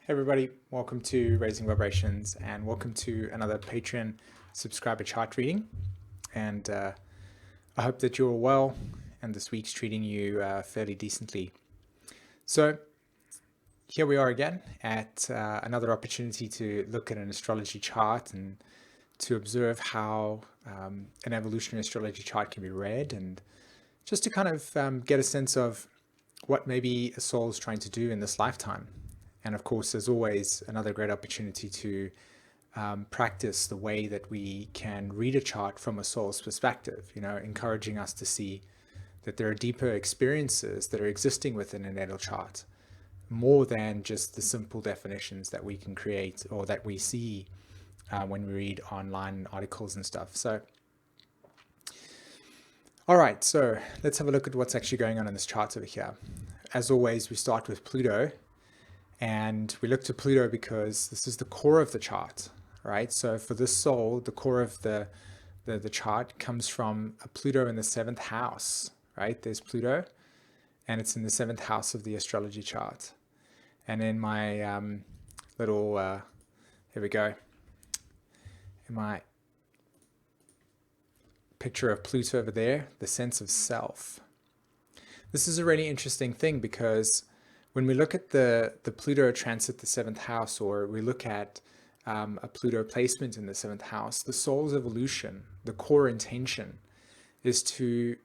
Hey everybody, welcome to Raising Vibrations and welcome to another Patreon subscriber chart reading. And I hope that you're well and this week's treating you fairly decently. So here we are again at another opportunity to look at an astrology chart and to observe how an evolutionary astrology chart can be read, and just to kind of get a sense of what maybe a soul is trying to do in this lifetime. And of course, there's always another great opportunity to practice the way that we can read a chart from a soul's perspective, encouraging us to see that there are deeper experiences that are existing within a natal chart, more than just the simple definitions that we can create or that we see when we read online articles and stuff. So, all right, so let's have a look at what's actually going on in this chart over here. As always, we start with Pluto. And we look to Pluto because this is the core of the chart, right? So for this soul, the core of the chart comes from a Pluto in the seventh house, right? There's Pluto, and it's in the seventh house of the astrology chart. And in my little, here we go, in my picture of Pluto over there, the sense of self. This is a really interesting thing because when we look at the Pluto transit the seventh house, or we look at a Pluto placement in the seventh house, the soul's evolution, the core intention, is to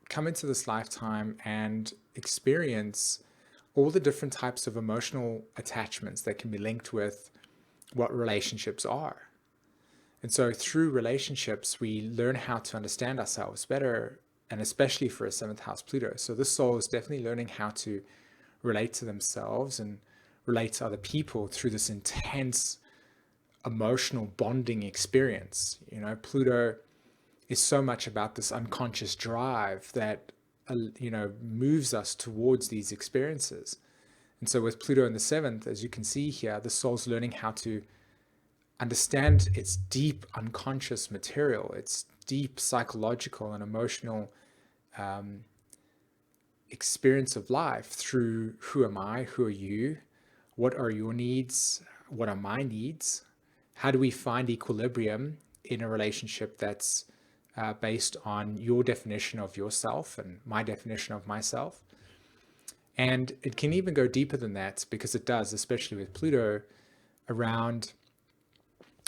come into this lifetime and experience all the different types of emotional attachments that can be linked with what relationships are. And so through relationships, we learn how to understand ourselves better, and especially for a seventh house Pluto. So this soul is definitely learning how to relate to themselves and relate to other people through this intense emotional bonding experience. Pluto is so much about this unconscious drive that moves us towards these experiences. And so with Pluto in the seventh, as you can see here, the soul's learning how to understand its deep unconscious material, its deep psychological and emotional experience of life through who am I, who are you, what are your needs, what are my needs, how do we find equilibrium in a relationship that's based on your definition of yourself and my definition of myself. And it can even go deeper than that, because it does, especially with Pluto, around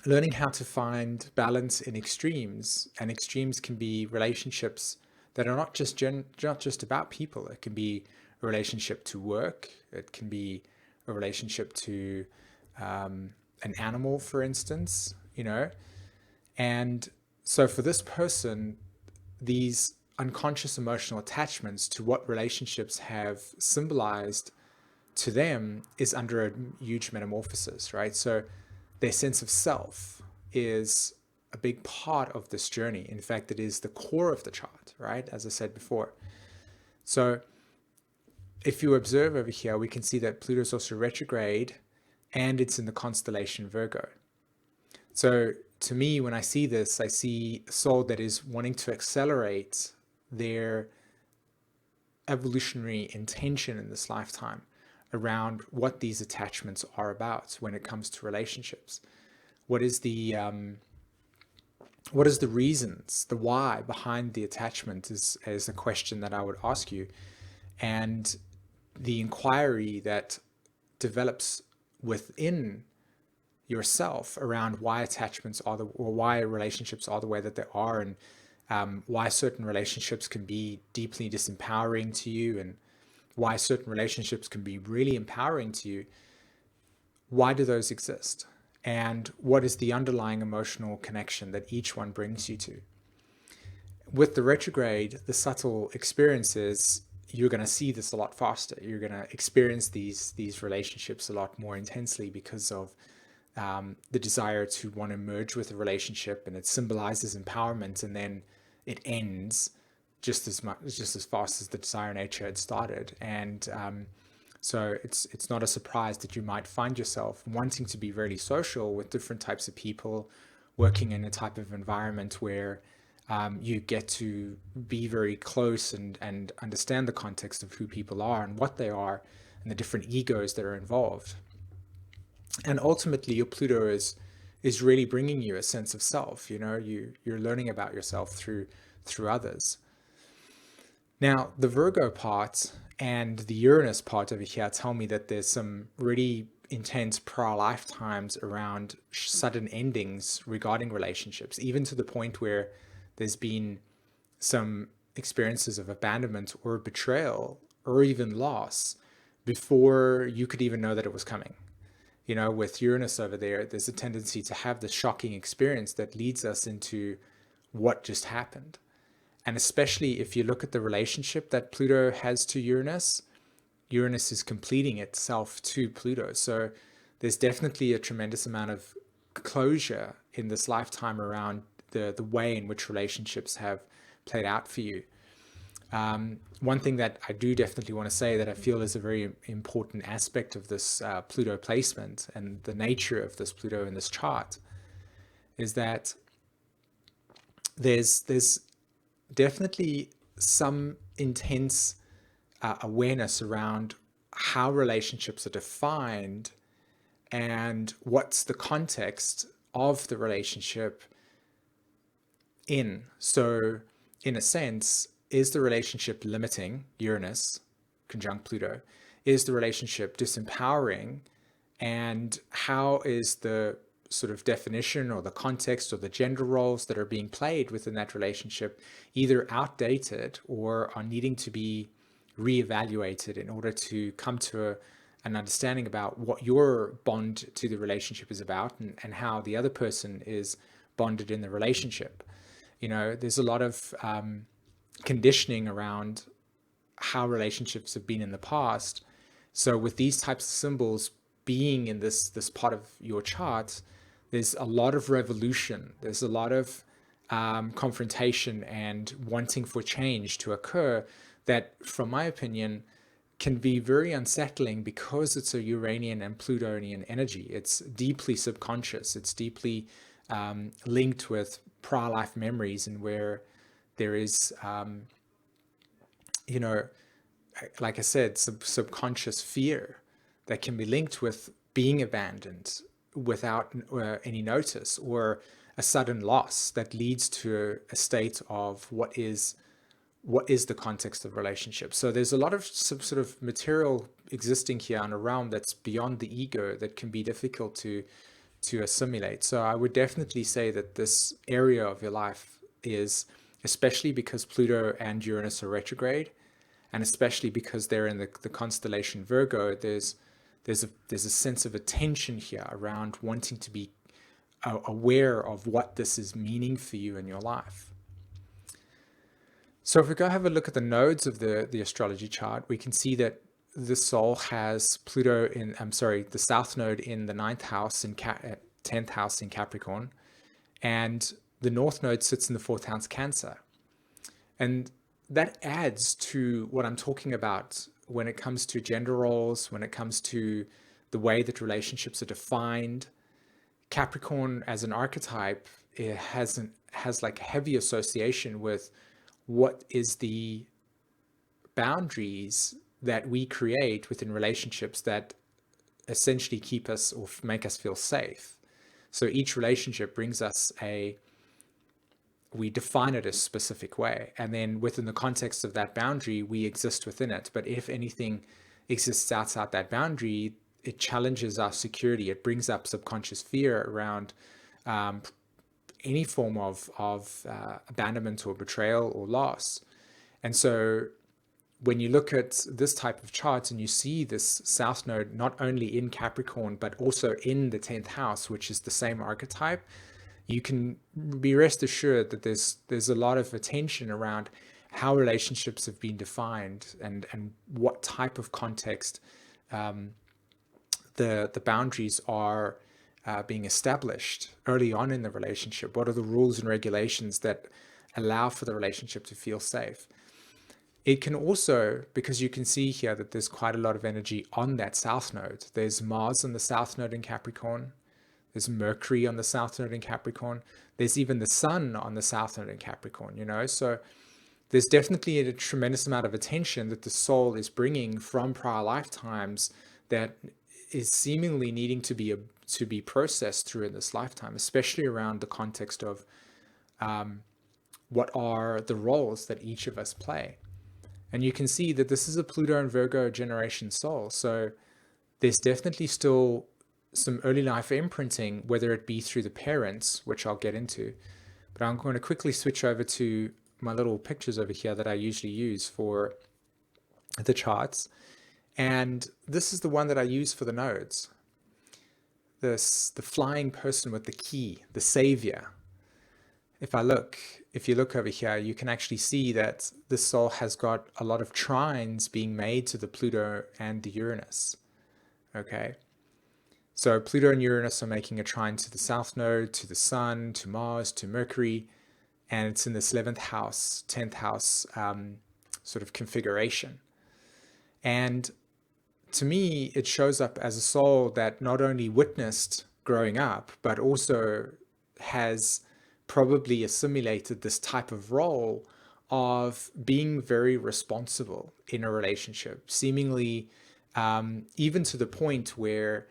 learning how to find balance in extremes. And extremes can be relationships that are not just about people. It can be a relationship to work. It can be a relationship to an animal, for instance, And so for this person, these unconscious emotional attachments to what relationships have symbolized to them is under a huge metamorphosis, right? So their sense of self is a big part of this journey. In fact, it is the core of the chart, right? As I said before. So if you observe over here, we can see that Pluto is also retrograde and it's in the constellation Virgo. So to me, when I see this, I see a soul that is wanting to accelerate their evolutionary intention in this lifetime around what these attachments are about when it comes to relationships. What is the reasons, the why behind the attachment is a question that I would ask you. And the inquiry that develops within yourself around why attachments are or why relationships are the way that they are, and why certain relationships can be deeply disempowering to you, and why certain relationships can be really empowering to you. Why do those exist? And what is the underlying emotional connection that each one brings you to? With the retrograde, the subtle experiences, you're going to see this a lot faster. You're going to experience these relationships a lot more intensely because of the desire to want to merge with a relationship, and it symbolizes empowerment, and then it ends just as fast as the desire nature had started. And so it's not a surprise that you might find yourself wanting to be really social with different types of people, working in a type of environment where you get to be very close and understand the context of who people are and what they are and the different egos that are involved. And ultimately, your Pluto is really bringing you a sense of self. You're learning about yourself through others. Now, the Virgo part and the Uranus part over here tell me that there's some really intense prior lifetimes around sudden endings regarding relationships, even to the point where there's been some experiences of abandonment or betrayal or even loss before you could even know that it was coming. With Uranus over there, there's a tendency to have this shocking experience that leads us into what just happened. And especially if you look at the relationship that Pluto has to Uranus, Uranus is completing itself to Pluto. So there's definitely a tremendous amount of closure in this lifetime around the way in which relationships have played out for you. One thing that I do definitely want to say that I feel is a very important aspect of this Pluto placement and the nature of this Pluto in this chart is that there's definitely some intense awareness around how relationships are defined and what's the context of the relationship in. So, in a sense, is the relationship limiting, Uranus conjunct Pluto? Is the relationship disempowering? And how is the sort of definition or the context or the gender roles that are being played within that relationship either outdated or are needing to be reevaluated in order to come to an understanding about what your bond to the relationship is about and how the other person is bonded in the relationship. There's a lot of conditioning around how relationships have been in the past. So with these types of symbols being in this part of your chart, there's a lot of revolution. There's a lot of confrontation and wanting for change to occur that, from my opinion, can be very unsettling because it's a Uranian and Plutonian energy. It's deeply subconscious. It's deeply linked with prior life memories and where there is, like I said, subconscious fear that can be linked with being abandoned without any notice, or a sudden loss that leads to a state of what is the context of relationship. So there's a lot of some sort of material existing here in a realm that's beyond the ego that can be difficult to assimilate. So I would definitely say that this area of your life is, especially because Pluto and Uranus are retrograde, and especially because they're in the constellation Virgo, there's a sense of attention here around wanting to be aware of what this is meaning for you in your life. So if we go have a look at the nodes of the astrology chart, we can see that the soul has Pluto in, the south node in the 9th house and 10th house in Capricorn, and the north node sits in the 4th house Cancer. And that adds to what I'm talking about when it comes to gender roles, when it comes to the way that relationships are defined. Capricorn as an archetype, it has like heavy association with what is the boundaries that we create within relationships that essentially keep us or make us feel safe. So each relationship brings us we define it a specific way, and then within the context of that boundary, we exist within it. But if anything exists outside that boundary, it challenges our security. It brings up subconscious fear around any form of abandonment or betrayal or loss. And so when you look at this type of chart and you see this south node not only in Capricorn, but also in the 10th house, which is the same archetype, you can be rest assured that there's a lot of attention around how relationships have been defined and what type of context the boundaries are being established early on in the relationship. What are the rules and regulations that allow for the relationship to feel safe? It can also, because you can see here that there's quite a lot of energy on that south node. There's Mars on the south node in Capricorn. There's Mercury on the south node in Capricorn. There's even the Sun on the south node in Capricorn, So there's definitely a tremendous amount of attention that the soul is bringing from prior lifetimes that is seemingly needing to be processed through in this lifetime, especially around the context of what are the roles that each of us play. And you can see that this is a Pluto and Virgo generation soul. So there's definitely still some early life imprinting, whether it be through the parents, which I'll get into. But I'm going to quickly switch over to my little pictures over here that I usually use for the charts. And this is the one that I use for the nodes. The flying person with the key, the savior. If you look over here, you can actually see that this soul has got a lot of trines being made to the Pluto and the Uranus. Okay. So Pluto and Uranus are making a trine to the South Node, to the Sun, to Mars, to Mercury, and it's in this 11th house, 10th house sort of configuration. And to me, it shows up as a soul that not only witnessed growing up, but also has probably assimilated this type of role of being very responsible in a relationship, seemingly even to the point where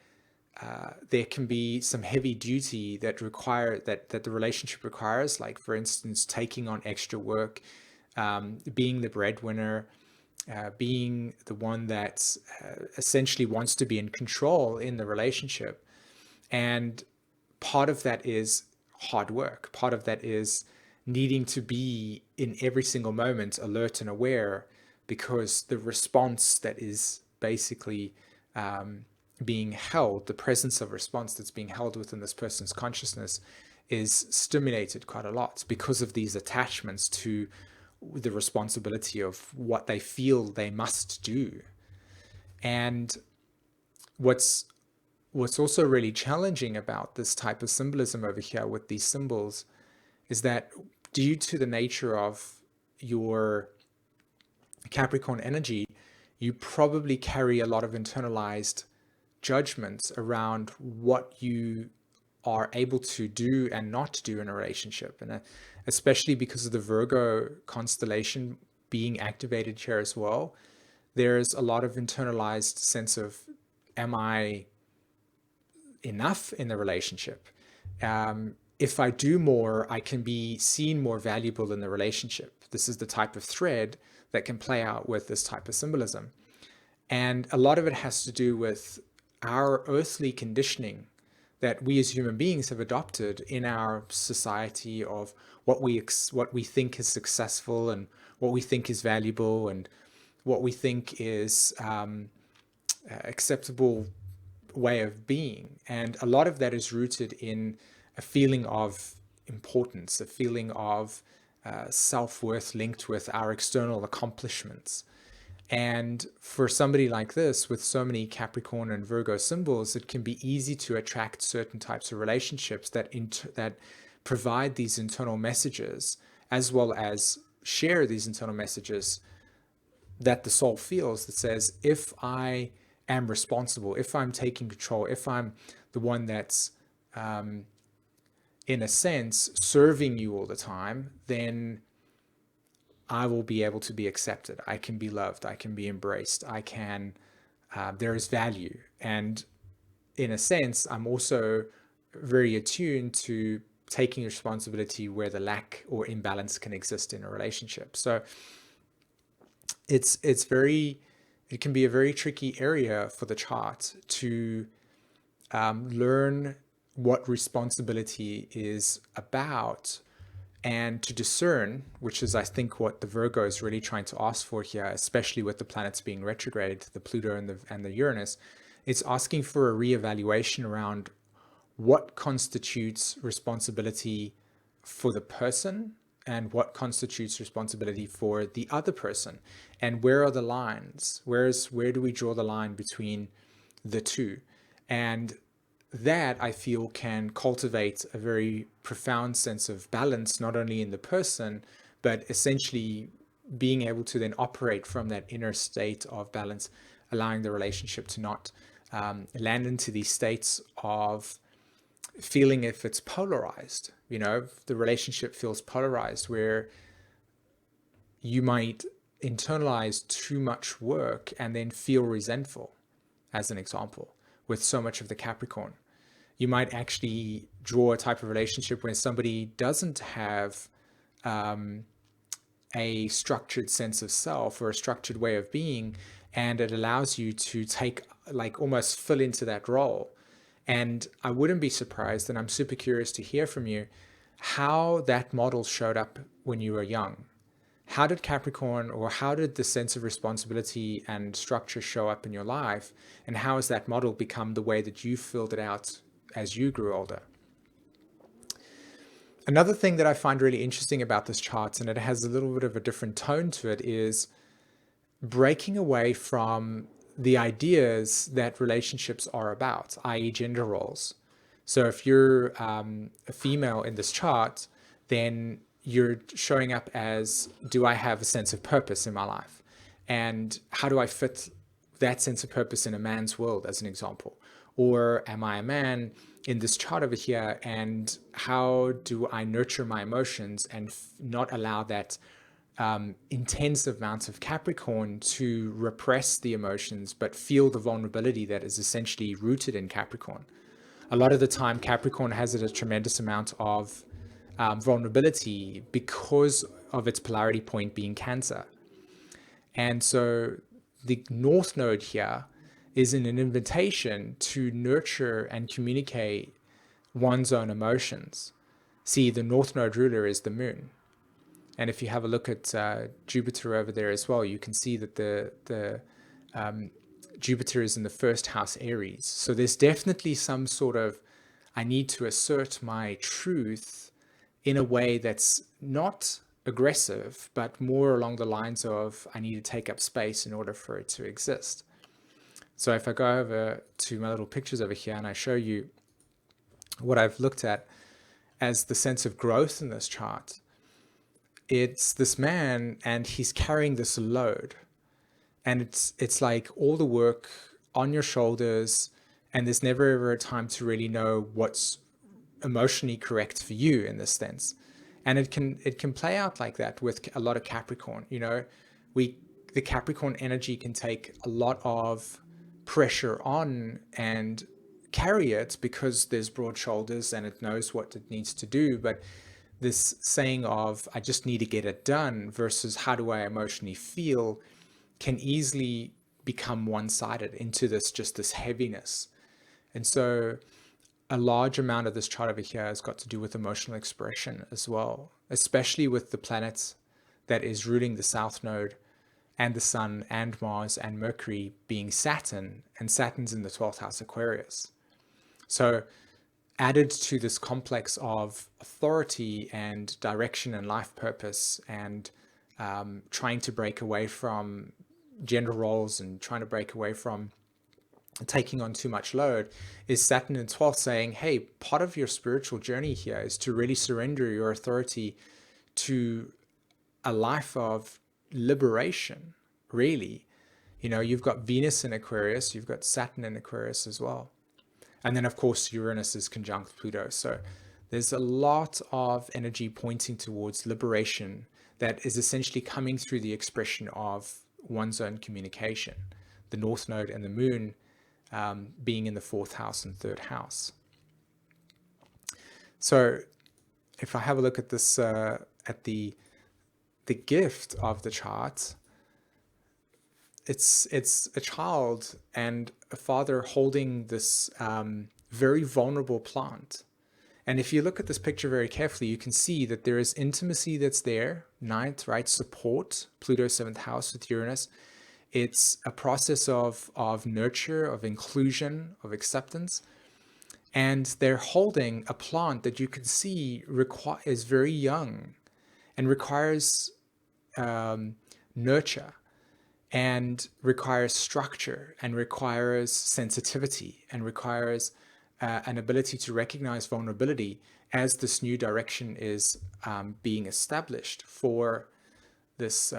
there can be some heavy duty that the relationship requires, like for instance, taking on extra work, being the breadwinner, being the one that essentially wants to be in control in the relationship. And part of that is hard work. Part of that is needing to be in every single moment alert and aware, because the response that is basically being held, the presence of response that's being held within this person's consciousness is stimulated quite a lot because of these attachments to the responsibility of what they feel they must do. And what's also really challenging about this type of symbolism over here with these symbols is that due to the nature of your Capricorn energy, you probably carry a lot of internalized judgments around what you are able to do and not do in a relationship. And especially because of the Virgo constellation being activated here as well, there's a lot of internalized sense of, am I enough in the relationship? If I do more, I can be seen more valuable in the relationship. This is the type of thread that can play out with this type of symbolism. And a lot of it has to do with our earthly conditioning that we as human beings have adopted in our society of what we think is successful and what we think is valuable and what we think is acceptable way of being. And a lot of that is rooted in a feeling of importance, a feeling of self-worth linked with our external accomplishments. And for somebody like this, with so many Capricorn and Virgo symbols, it can be easy to attract certain types of relationships that provide these internal messages, as well as share these internal messages that the soul feels, that says, if I am responsible, if I'm taking control, if I'm the one that's, in a sense, serving you all the time, then I will be able to be accepted. I can be loved. I can be embraced. There is value. And in a sense, I'm also very attuned to taking responsibility where the lack or imbalance can exist in a relationship. So it can be a very tricky area for the chart to learn what responsibility is about, and to discern, which is, I think, what the Virgo is really trying to ask for here, especially with the planets being retrograde, the Pluto and the Uranus. It's asking for a reevaluation around what constitutes responsibility for the person and what constitutes responsibility for the other person, and where are the lines? Where do we draw the line between the two? And that, I feel, can cultivate a very profound sense of balance, not only in the person, but essentially being able to then operate from that inner state of balance, allowing the relationship to not land into these states of feeling if it's polarized. The relationship feels polarized, where you might internalize too much work and then feel resentful, as an example, with so much of the Capricorn. You might actually draw a type of relationship where somebody doesn't have a structured sense of self or a structured way of being, and it allows you to take, like, almost fill into that role. And I wouldn't be surprised, and I'm super curious to hear from you, how that model showed up when you were young. How did Capricorn, or how did the sense of responsibility and structure show up in your life? And how has that model become the way that you filled it out as you grew older? Another thing that I find really interesting about this chart, and it has a little bit of a different tone to it, is breaking away from the ideas that relationships are about, i.e. gender roles. So if you're a female in this chart, then you're showing up as, do I have a sense of purpose in my life? And how do I fit that sense of purpose in a man's world, as an example? Or am I a man in this chart over here, and how do I nurture my emotions and not allow that intense amounts of Capricorn to repress the emotions, but feel the vulnerability that is essentially rooted in Capricorn? A lot of the time, Capricorn has a tremendous amount of vulnerability because of its polarity point being Cancer. And so the North Node here is an invitation to nurture and communicate one's own emotions. See, the North Node ruler is the moon. And if you have a look at Jupiter over there as well, you can see that the Jupiter is in the first house Aries. So there's definitely some sort of, I need to assert my truth in a way that's not aggressive, but more along the lines of, I need to take up space in order for it to exist. So if I go over to my little pictures over here and I show you what I've looked at as the sense of growth in this chart, it's this man and he's carrying this load. And it's like all the work on your shoulders, and there's never ever a time to really know what's emotionally correct for you in this sense. And it can play out like that with a lot of Capricorn. You know, the Capricorn energy can take a lot of pressure on and carry it because there's broad shoulders and it knows what it needs to do. But this saying of, I just need to get it done versus how do I emotionally feel, can easily become one-sided into this heaviness. And so a large amount of this chart over here has got to do with emotional expression as well, especially with the planet that is ruling the South Node and the Sun and Mars and Mercury being Saturn, and Saturn's in the 12th house Aquarius. So added to this complex of authority and direction and life purpose, and trying to break away from gender roles and trying to break away from taking on too much load, is Saturn in 12th saying, hey, part of your spiritual journey here is to really surrender your authority to a life of liberation, really. You know, you've got Venus in Aquarius, you've got Saturn in Aquarius as well. And then, of course, Uranus is conjunct Pluto. So there's a lot of energy pointing towards liberation that is essentially coming through the expression of one's own communication. The North Node and the Moon being in the 4th house and 3rd house. So if I have a look at this, at the gift of the chart, it's a child and a father holding this very vulnerable plant. And if you look at this picture very carefully, you can see that there is intimacy that's there, 9th, right? Support, Pluto 7th house with Uranus. It's a process of nurture, of inclusion, of acceptance. And they're holding a plant that you can see is very young and requires nurture, and requires structure, and requires sensitivity, and requires an ability to recognize vulnerability as this new direction is being established for this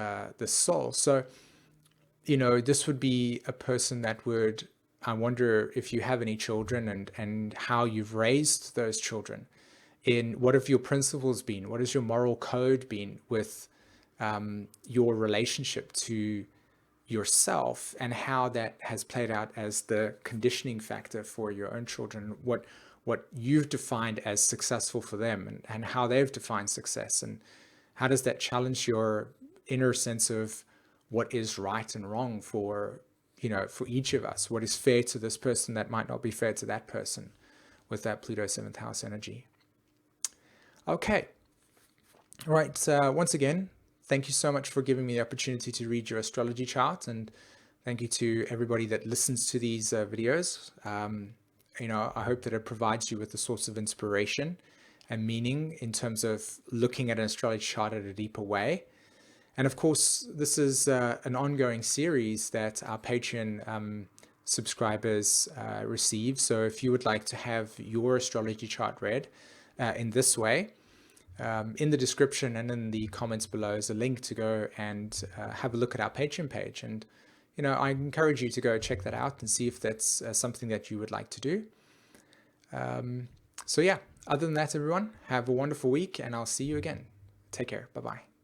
soul. So, you know, this would be a person that would, I wonder if you have any children and how you've raised those children. In what have your principles been? What has your moral code been with your relationship to yourself and how that has played out as the conditioning factor for your own children, what you've defined as successful for them, and how they've defined success, and how does that challenge your inner sense of what is right and wrong for, for each of us, what is fair to this person that might not be fair to that person with that Pluto 7th house energy. Okay. All right. Once again, thank you so much for giving me the opportunity to read your astrology chart, and thank you to everybody that listens to these videos. I hope that it provides you with a source of inspiration and meaning in terms of looking at an astrology chart at a deeper way. And of course, this is an ongoing series that our Patreon subscribers receive. So if you would like to have your astrology chart read in this way, in the description and in the comments below is a link to go and have a look at our Patreon page. And, I encourage you to go check that out and see if that's something that you would like to do. So yeah, other than that, everyone, have a wonderful week, and I'll see you again. Take care. Bye-bye.